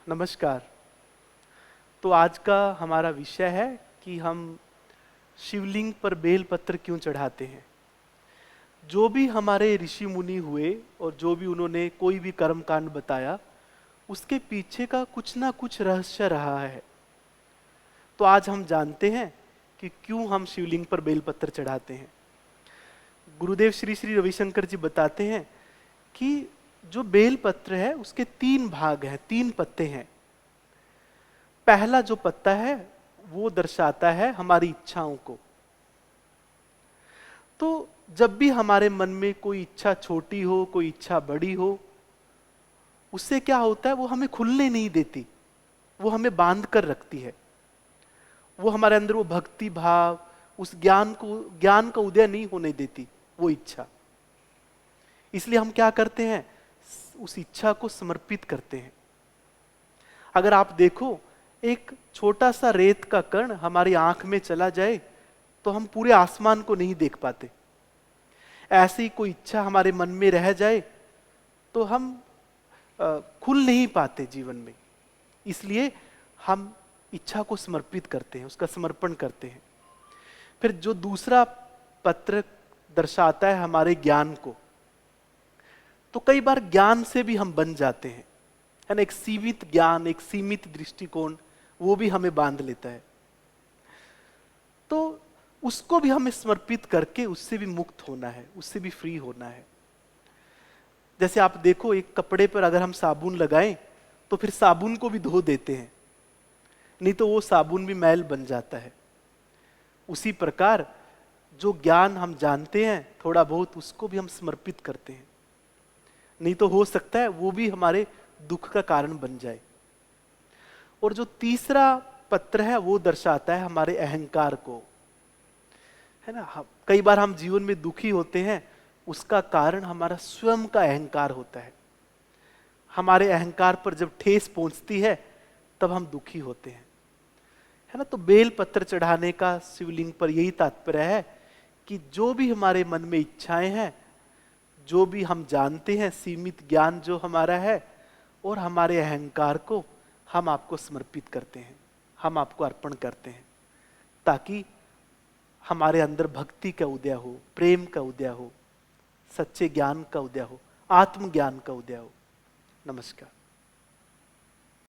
नमस्कार। तो आज का हमारा विषय है कि हम शिवलिंग पर बेलपत्र क्यों चढ़ाते हैं। जो भी हमारे ऋषि मुनि हुए और जो भी उन्होंने कोई भी कर्म कांड बताया, उसके पीछे का कुछ ना कुछ रहस्य रहा है। तो आज हम जानते हैं कि क्यों हम शिवलिंग पर बेलपत्र चढ़ाते हैं। गुरुदेव श्री श्री रविशंकर जी बताते हैं कि जो बेलपत्र है उसके 3 भाग हैं, 3 पत्ते हैं। पहला जो पत्ता है वो दर्शाता है हमारी इच्छाओं को। तो जब भी हमारे मन में कोई इच्छा छोटी हो, कोई इच्छा बड़ी हो, उससे क्या होता है, वो हमें खुलने नहीं देती, वो हमें बांध कर रखती है। वो हमारे अंदर वो भक्ति भाव, उस ज्ञान का उदय नहीं होने देती वो इच्छा। इसलिए हम क्या करते हैं, उस इच्छा को समर्पित करते हैं। अगर आप देखो, एक छोटा सा रेत का कण हमारी आंख में चला जाए तो हम पूरे आसमान को नहीं देख पाते। ऐसी ही कोई इच्छा हमारे मन में रह जाए तो हम खुल नहीं पाते जीवन में। इसलिए हम इच्छा को समर्पित करते हैं, उसका समर्पण करते हैं। फिर जो दूसरा पत्र दर्शाता है हमारे ज्ञान को। तो कई बार ज्ञान से भी हम बन जाते हैं, है ना। एक सीमित ज्ञान, एक सीमित दृष्टिकोण, वो भी हमें बांध लेता है। तो उसको भी हमें समर्पित करके उससे भी मुक्त होना है, उससे भी फ्री होना है। जैसे आप देखो, एक कपड़े पर अगर हम साबुन लगाएं तो फिर साबुन को भी धो देते हैं, नहीं तो वो साबुन भी मैल बन जाता है। उसी प्रकार जो ज्ञान हम जानते हैं थोड़ा बहुत, उसको भी हम समर्पित करते हैं, नहीं तो हो सकता है वो भी हमारे दुख का कारण बन जाए। और जो तीसरा पत्र है वो दर्शाता है हमारे अहंकार को, है ना। कई बार हम जीवन में दुखी होते हैं, उसका कारण हमारा स्वयं का अहंकार होता है। हमारे अहंकार पर जब ठेस पहुंचती है तब हम दुखी होते हैं, है ना। तो बेल पत्र चढ़ाने का शिवलिंग पर यही तात्पर्य है कि जो भी हमारे मन में इच्छाएं हैं, जो भी हम जानते हैं, सीमित ज्ञान जो हमारा है, और हमारे अहंकार को हम आपको समर्पित करते हैं, हम आपको अर्पण करते हैं, ताकि हमारे अंदर भक्ति का उदय हो, प्रेम का उदय हो, सच्चे ज्ञान का उदय हो, आत्मज्ञान का उदय हो। नमस्कार।